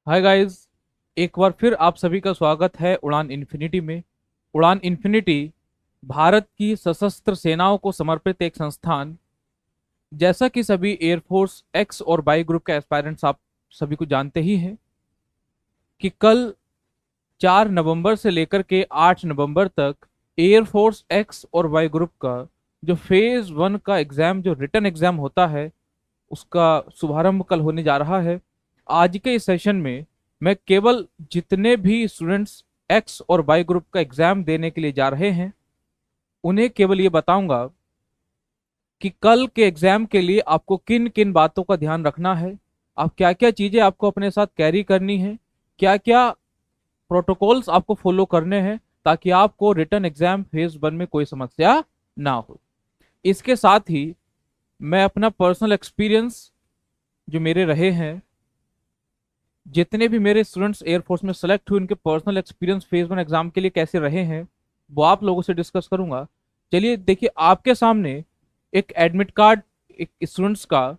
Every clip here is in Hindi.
Hi guys. एक बार फिर आप सभी का स्वागत है उड़ान इन्फिनिटी में। उड़ान इन्फिनिटी भारत की सशस्त्र सेनाओं को समर्पित एक संस्थान। जैसा कि सभी एयरफोर्स एक्स और वाई ग्रुप के एस्पायरेंट्स आप सभी को जानते ही हैं कि कल 4 नवंबर से लेकर के 8 नवंबर तक एयरफोर्स एक्स और वाई ग्रुप का जो फेज 1 का एग्जाम, जो रिटन एग्जाम होता है, उसका शुभारंभ कल होने जा रहा है। आज के इस सेशन में मैं केवल जितने भी स्टूडेंट्स एक्स और वाई ग्रुप का एग्जाम देने के लिए जा रहे हैं उन्हें केवल ये बताऊंगा कि कल के एग्जाम के लिए आपको किन किन बातों का ध्यान रखना है, आप क्या क्या चीजें आपको अपने साथ कैरी करनी है, क्या क्या प्रोटोकॉल्स आपको फॉलो करने हैं ताकि आपको रिटन एग्जाम फेज 1 में कोई समस्या ना हो। इसके साथ ही मैं अपना पर्सनल एक्सपीरियंस जो मेरे रहे हैं, जितने भी मेरे स्टूडेंट्स एयरफोर्स में सेलेक्ट हुए उनके पर्सनल एक्सपीरियंस फेज 1 एग्जाम के लिए कैसे रहे हैं, वो आप लोगों से डिस्कस करूंगा। चलिए देखिए, आपके सामने एक एडमिट कार्ड एक स्टूडेंट्स का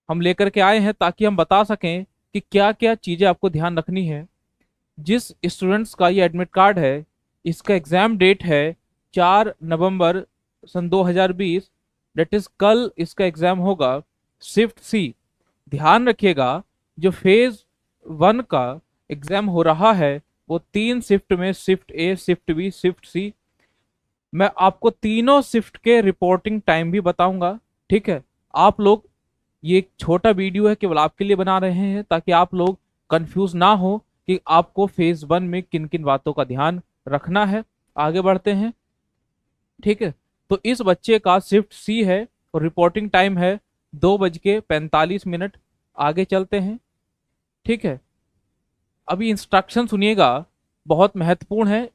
हम लेकर के आए हैं ताकि हम बता सकें कि क्या क्या चीजें आपको ध्यान रखनी है। जिस स्टूडेंट्स का ये एडमिट कार्ड है, इसका एग्जाम डेट है 4 नवंबर सन 2020, डेट इज कल इसका एग्जाम होगा। शिफ्ट सी, ध्यान रखिएगा, जो फेज 1 का एग्जाम हो रहा है वो 3 शिफ्ट में, shift A, shift B, shift C. मैं आपको तीनों शिफ्ट के रिपोर्टिंग टाइम भी बताऊंगा। ठीक है, आप लोग, ये एक छोटा वीडियो है, केवल आपके लिए बना रहे हैं ताकि आप लोग कंफ्यूज ना हो कि आपको फेज 1 में किन किन बातों का ध्यान रखना है। आगे बढ़ते हैं। ठीक है, तो इस बच्चे का शिफ्ट सी है और रिपोर्टिंग टाइम है 2:45। आगे चलते हैं। ठीक है, अभी इंस्ट्रक्शन सुनिएगा, बहुत महत्वपूर्ण है,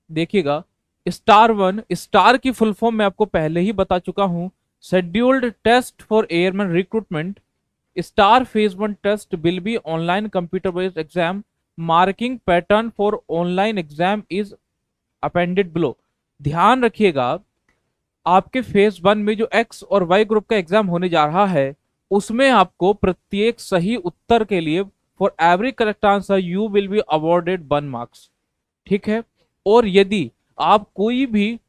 देखिएगा। स्टार 1, स्टार की फुल फॉर्म मैं आपको पहले ही बता चुका हूं, scheduled test for airman recruitment. STAR phase 1 test will be online computer based exam, marking pattern for online exam is appended below. ध्यान रखिएगा, आपके फेज 1 में जो एक्स और वाई ग्रुप का एग्जाम होने जा रहा है उसमें आपको प्रत्येक सही उत्तर के लिए, for every correct answer you will be awarded 1 marks. ठीक है, और यदि आप कोई भी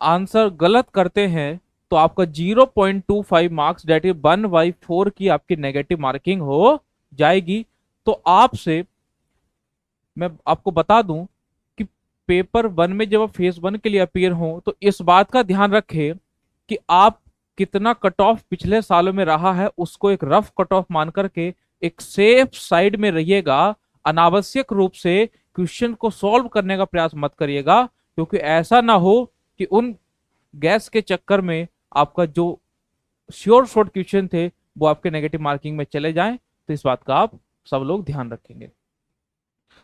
आंसर गलत करते हैं तो आपका 0.25 मार्क्स, डेट इज 1/4 की आपकी नेगेटिव मार्किंग हो जाएगी। तो आपसे मैं आपको बता दूं कि पेपर 1 में जब आप फेज 1 के लिए अपियर हो तो इस बात का ध्यान रखें कि आप कितना कट ऑफ पिछले सालों में रहा है उसको एक रफ कट ऑफ मान करके एक सेफ साइड में रहिएगा। अनावश्यक रूप से क्वेश्चन को सॉल्व करने का प्रयास मत करिएगा, क्योंकि ऐसा ना हो कि उन गैस के चक्कर में आपका जो श्योर शॉर्ट क्वेश्चन थे वो आपके नेगेटिव मार्किंग में चले जाएं। तो इस बात का आप सब लोग ध्यान रखेंगे।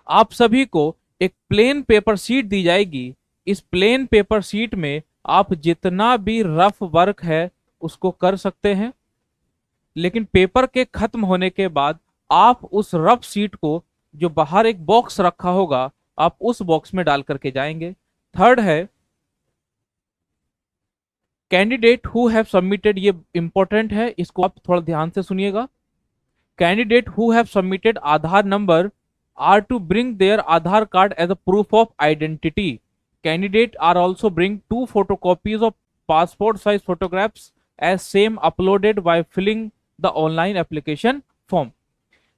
आप सभी को एक प्लेन पेपर शीट दी जाएगी। इस प्लेन पेपर शीट में आप जितना भी रफ वर्क है उसको कर सकते हैं, लेकिन पेपर के खत्म होने के बाद आप उस रफ शीट को, जो बाहर एक बॉक्स रखा होगा, आप उस बॉक्स में डाल करके जाएंगे। थर्ड है कैंडिडेट हु हैव सबमिटेड, ये इंपॉर्टेंट है, इसको आप थोड़ा ध्यान से सुनिएगा। Candidate who have submitted Aadhaar number are to bring their Aadhaar card as a proof of identity. Candidate are also bring 2 photocopies of passport size photographs as same uploaded by filling the online application form.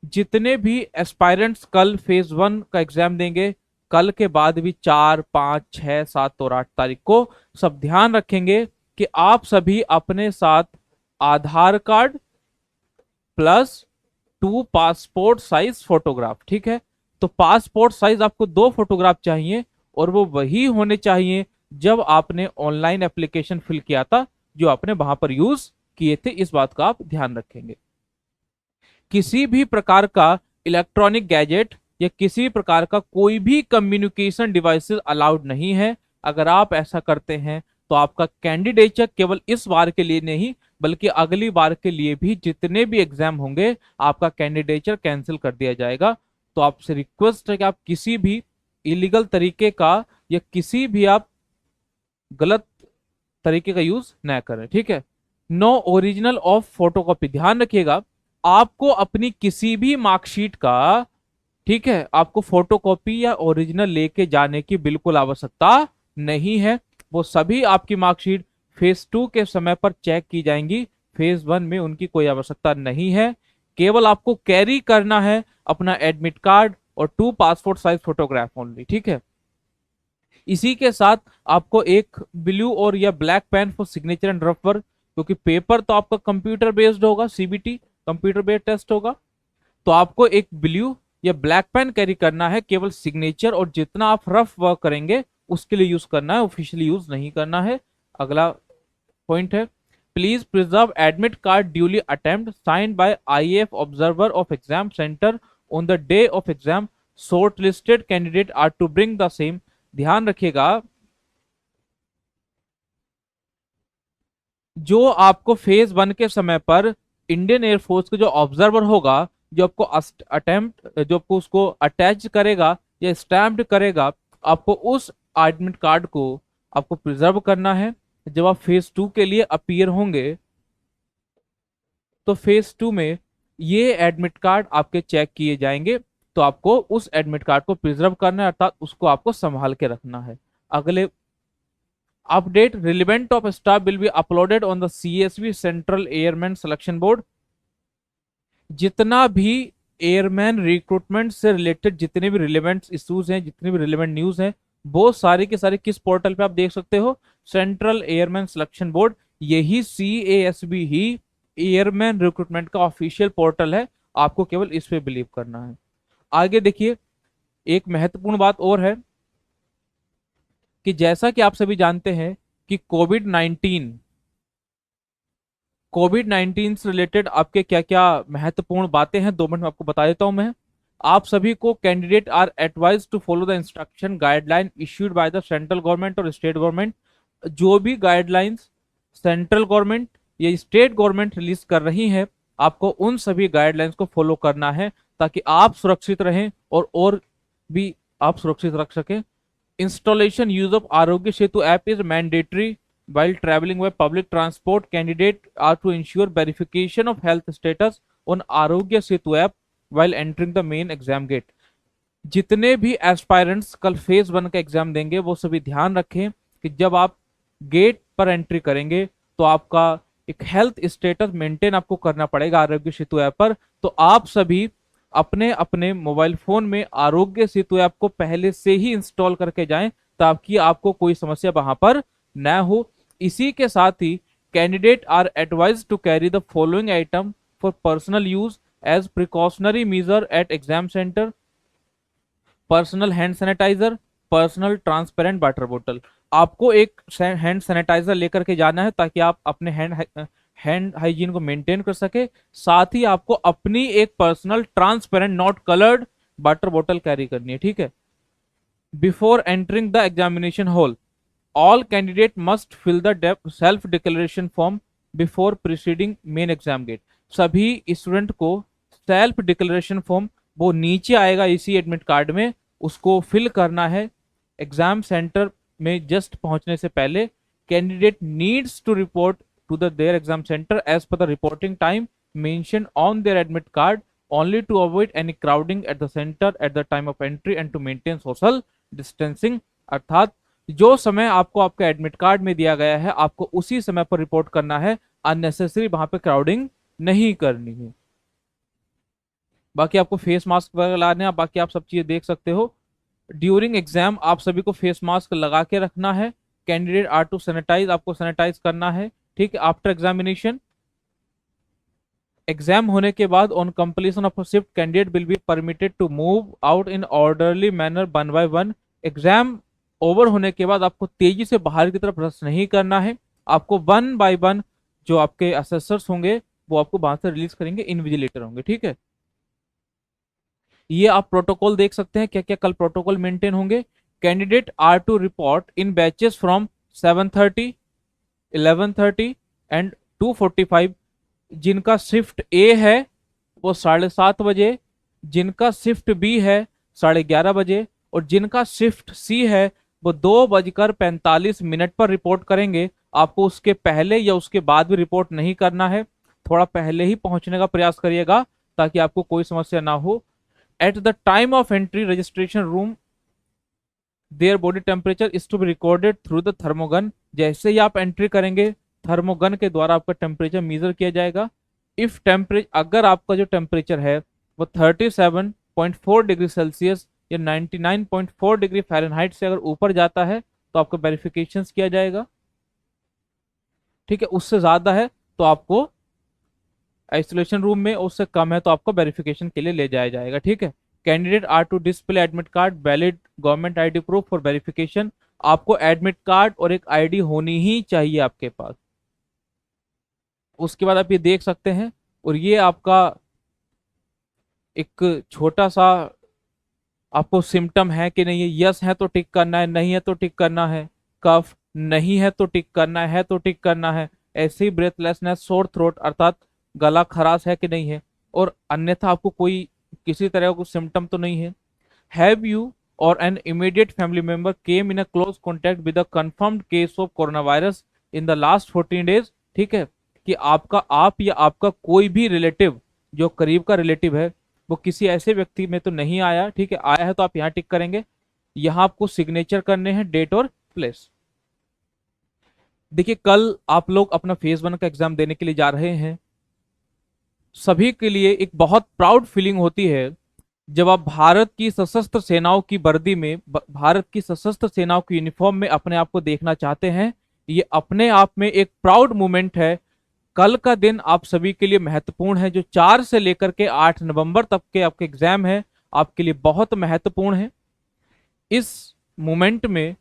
जितने भी एस्पायरेंट्स कल फेज 1 का एग्जाम देंगे, कल के बाद भी 4, 5, 6, 7 और 8 तारीख को, सब ध्यान रखेंगे कि आप सभी अपने साथ Aadhaar card plus 2 passport size photograph. ठीक है, तो पासपोर्ट साइज आपको 2 फोटोग्राफ चाहिए और वो वही होने चाहिए जब आपने ऑनलाइन एप्लीकेशन फिल किया था, जो आपने वहां पर यूज किए थे। इस बात का आप ध्यान रखेंगे। किसी भी प्रकार का इलेक्ट्रॉनिक गैजेट या किसी प्रकार का कोई भी कम्युनिकेशन डिवाइसेस अलाउड नहीं है। अगर आप ऐसा करते हैं तो आपका कैंडिडेचर केवल इस बार के लिए नहीं बल्कि अगली बार के लिए भी जितने भी एग्जाम होंगे आपका कैंडिडेचर कैंसिल कर दिया जाएगा। तो आपसे रिक्वेस्ट है कि आप किसी भी इलीगल तरीके का या किसी भी आप गलत तरीके का यूज ना करें। ठीक है, नो ओरिजिनल ऑफ फोटोकॉपी, ध्यान रखिएगा, आपको अपनी किसी भी मार्कशीट का, ठीक है, आपको फोटोकॉपी या ओरिजिनल लेके जाने की बिल्कुल आवश्यकता नहीं है। वो सभी आपकी मार्कशीट फेज 2 के समय पर चेक की जाएंगी। फेज 1 में उनकी कोई आवश्यकता नहीं है। केवल आपको कैरी करना है अपना एडमिट कार्ड और 2 पासपोर्ट साइज फोटोग्राफ ओनली, ठीक है। इसी के साथ आपको एक ब्लू और या black pen for signature and rough work, क्योंकि पेपर तो आपका कंप्यूटर बेस्ड होगा, सीबीटी कंप्यूटर बेस्ड टेस्ट होगा, तो आपको एक ब्लू या ब्लैक पेन कैरी करना है केवल सिग्नेचर, और जितना आप रफ वर्क करेंगे उसके लिए यूज करना है, ऑफिशियली यूज नहीं करना है। अगला पॉइंट है, please preserve admit card duly attempt signed by IAF observer of exam centre on the day of exam. Short listed candidate are to bring the same. ध्यान रखिएगा, जो आपको फेज 1 के समय पर इंडियन एयरफोर्स का जो ऑब्जर्वर होगा, जो आपको अटेम्प्ट, जो आपको उसको अटैच करेगा या स्टैम्प्ड करेगा, आपको उस एडमिट कार्ड को आपको प्रिजर्व करना है। जब आप फेज 2 के लिए अपीयर होंगे तो फेज 2 में ये एडमिट कार्ड आपके चेक किए जाएंगे, तो आपको उस एडमिट कार्ड को प्रिजर्व करना है, अर्थात उसको आपको संभाल के रखना है। अगले update, relevant of staff will be uploaded on the CSB central airman selection board. जितना भी एयरमैन रिक्रूटमेंट से रिलेटेड जितने भी रिलेवेंट इश्यूज हैं, जितने भी रिलेवेंट न्यूज हैं, वो सारी के सारे किस पोर्टल पे आप देख सकते हो? Central airman selection board. यही CASB ही एयरमैन रिक्रूटमेंट का ऑफिशियल पोर्टल है। आपको केवल इस पे बिलीव करना है। आगे देखिए, एक महत्वपूर्ण बात और है कि जैसा कि आप सभी जानते हैं कि कोविड 19 से रिलेटेड आपके क्या क्या महत्वपूर्ण बातें हैं, 2 मिनट में आपको बता देता हूं मैं। आप सभी को candidate are advise to follow the instruction guideline issued by the central government और स्टेट गवर्नमेंट। जो भी गाइडलाइंस सेंट्रल गवर्नमेंट या स्टेट गवर्नमेंट रिलीज कर रही है, आपको उन सभी गाइडलाइंस को फॉलो करना है, ताकि आप सुरक्षित रहें और भी आप सुरक्षित रख सकें। Installation use of Aarogya Setu app is mandatory while traveling by public transport. Candidate are to ensure verification of health status on Arogya Setu app while entering the main exam gate. जितने भी एस्पायरेंट्स कल फेज 1 का एग्जाम देंगे वो सभी ध्यान रखें कि जब आप गेट पर एंट्री करेंगे तो आपका एक हेल्थ स्टेटस मेंटेन आपको करना पड़ेगा आरोग्य सेतु ऐप पर। तो आप सभी अपने अपने मोबाइल फोन में आरोग्य सेतु ऐप को पहले से ही इंस्टॉल करके जाएं, ताकि आपको कोई समस्या वहां पर न हो। इसी के साथ ही candidate are advise to carry the following item for personal use as precautionary measure at exam centre: personal hand sanitiser, personal transparent water बोतल। आपको एक हैंड सैनिटाइजर लेकर के जाना है, ताकि आप अपने हैंड हाइजीन को मेंटेन कर सके। साथ ही आपको अपनी एक personal transparent not coloured water बोतल कैरी करनी है, ठीक है। Before entering the examination hall, all candidate must fill the self declaration form before proceeding main exam gate। सभी स्टूडेंट को सेल्फ डिक्लेरेशन फॉर्म, वो नीचे आएगा इसी एडमिट कार्ड में, उसको फिल करना है एग्जाम सेंटर में जस्ट पहुंचने से पहले। Candidate needs to report to the their exam centre as per the reporting time mention on their admit card only to avoid any crowding at the center at the time of entry and to maintain social distancing। अर्थात जो समय आपको आपका एडमिट कार्ड में दिया गया है, आपको उसी समय पर रिपोर्ट करना है, अननेसेसरी वहां पे क्राउडिंग नहीं करनी है। बाकी आपको फेस मास्क वगैरह लाने हैं, बाकी आप सब चीजें देख सकते हो। ड्यूरिंग एग्जाम आप सभी को फेस मास्क लगा के रखना है। कैंडिडेट आर टू सैनिटाइज, आपको सैनिटाइज करना है, ठीक है। आफ्टर एग्जामिनेशन, एग्जाम होने के बाद on completion of shift candidate will be permitted to move out in orderly manner 1 by 1। Exam over होने के बाद आपको तेजी से बाहर की तरफ रश नहीं करना है, आपको 1 by 1 जो आपके असेसर्स होंगे वो आपको बाहर से रिलीज करेंगे, इन्विजिलेटर होंगे, ठीक है। ये आप प्रोटोकॉल देख सकते हैं क्या क्या कल प्रोटोकॉल मेंटेन होंगे। Candidate are to report in batches from 7:30, 11:30 and 2:45। जिनका शिफ्ट ए है वो 7:30 बजे, जिनका शिफ्ट बी है 11:30 और जिनका शिफ्ट सी है वो 2:45 पर रिपोर्ट करेंगे। आपको उसके पहले या उसके बाद भी रिपोर्ट नहीं करना है। थोड़ा पहले ही पहुंचने का प्रयास करिएगा ताकि आपको कोई समस्या ना हो। At the time of entry registration room there body temperature is to be recorded through the thermogun. जैसे ही आप एंट्री करेंगे थर्मोगन के द्वारा आपका टेम्परेचर मेजर किया जाएगा। इफ टेम्परेचर, अगर आपका जो टेम्परेचर है वो 37.4 डिग्री सेल्सियस या 99.4 डिग्री फ़ारेनहाइट से अगर ऊपर जाता है तो आपका वेरिफिकेशन किया जाएगा। ठीक है, उससे ज्यादा है तो आपको आइसोलेशन रूम में, उससे कम है तो आपको वेरिफिकेशन के लिए ले जाया जाएगा। ठीक है, candidate are to display admit card, valid government ID proof for verification. आपको एडमिट कार्ड और एक आईडी होनी ही चाहिए आपके पास। उसके बाद आप ये देख सकते हैं, और ये आपका एक छोटा सा आपको सिम्टम है कि नहीं है, यस है तो टिक करना है, नहीं है तो टिक करना है। कफ नहीं है तो टिक करना है तो टिक करना है। ऐसे ही ब्रेथलेसनेस, सोर थ्रोट अर्थात गला खराश है कि नहीं है, और अन्यथा आपको कोई किसी तरह का सिम्टम तो नहीं है। हैव यू और an immediate family member came in a close contact with a confirmed case of corona virus in the last 14 days. ठीक है, कि आपका, आप या आपका कोई भी रिलेटिव जो करीब का रिलेटिव है वो किसी ऐसे व्यक्ति में तो नहीं आया। ठीक है, आया है तो आप यहाँ टिक करेंगे। यहाँ आपको सिग्नेचर करने हैं, डेट और प्लेस। देखिए, कल आप लोग अपना फेज 1 का एग्जाम देने के लिए जा रहे हैं। सभी के लिए एक बहुत प्राउड फीलिंग होती है जब आप भारत की सशस्त्र सेनाओं की वर्दी में, भारत की सशस्त्र सेनाओं की यूनिफॉर्म में अपने आप को देखना चाहते हैं। ये अपने आप में एक प्राउड मोमेंट है। कल का दिन आप सभी के लिए महत्वपूर्ण है। जो 4 से लेकर के 8 नवंबर तक के आपके एग्जाम है, आपके लिए बहुत महत्वपूर्ण है। इस मोमेंट में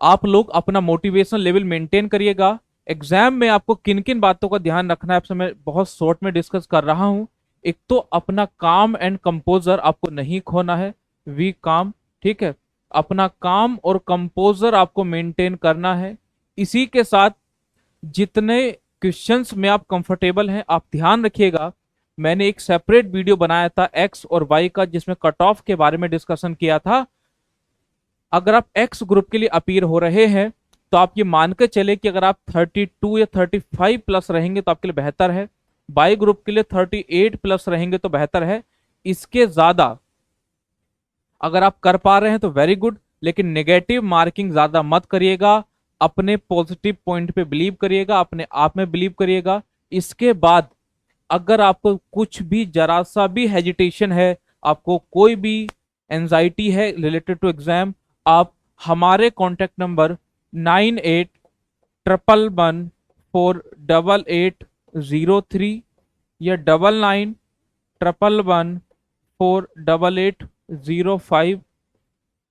आप लोग अपना मोटिवेशन लेवल मेंटेन करिएगा। एग्जाम में आपको किन किन बातों का ध्यान रखना है, आपसे मैं बहुत शॉर्ट में डिस्कस कर रहा हूं। एक तो अपना काम एंड कंपोजर आपको नहीं खोना है, वी काम। ठीक है, अपना काम और कंपोजर आपको मेंटेन करना है। इसी के साथ जितने क्वेश्चंस में आप कंफर्टेबल हैं, आप ध्यान रखिएगा। मैंने एक सेपरेट वीडियो बनाया था एक्स और वाई का, जिसमें कट ऑफ के बारे में डिस्कशन किया था। अगर आप एक्स ग्रुप के लिए अपीयर हो रहे हैं तो आप ये मान के चले कि अगर आप 32 या 35 प्लस रहेंगे तो आपके लिए बेहतर है। वाई ग्रुप के लिए 38 प्लस रहेंगे तो बेहतर है। इसके ज्यादा अगर आप कर पा रहे हैं तो वेरी गुड, लेकिन नेगेटिव मार्किंग ज्यादा मत करिएगा। अपने पॉजिटिव पॉइंट पे बिलीव करिएगा, अपने आप में बिलीव करिएगा। इसके बाद अगर आपको कुछ भी जरा सा भी हेजिटेशन है, आपको कोई भी एंजाइटी है रिलेटेड टू एग्जाम, आप हमारे कॉन्टेक्ट नंबर 9811148803 या 9911148805,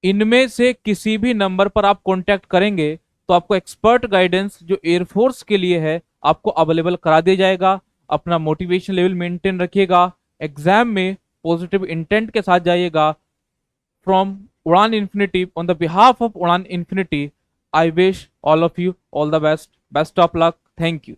इनमें से किसी भी नंबर पर आप कांटेक्ट करेंगे तो आपको एक्सपर्ट गाइडेंस जो एयरफोर्स के लिए है आपको अवेलेबल करा दिया जाएगा। अपना मोटिवेशन लेवल मेंटेन रखिएगा, एग्जाम में पॉजिटिव इंटेंट के साथ जाइएगा। फ्रॉम उड़ान infinity, on the behalf of उड़ान infinity, I wish all of you all the best. Best of luck. Thank you.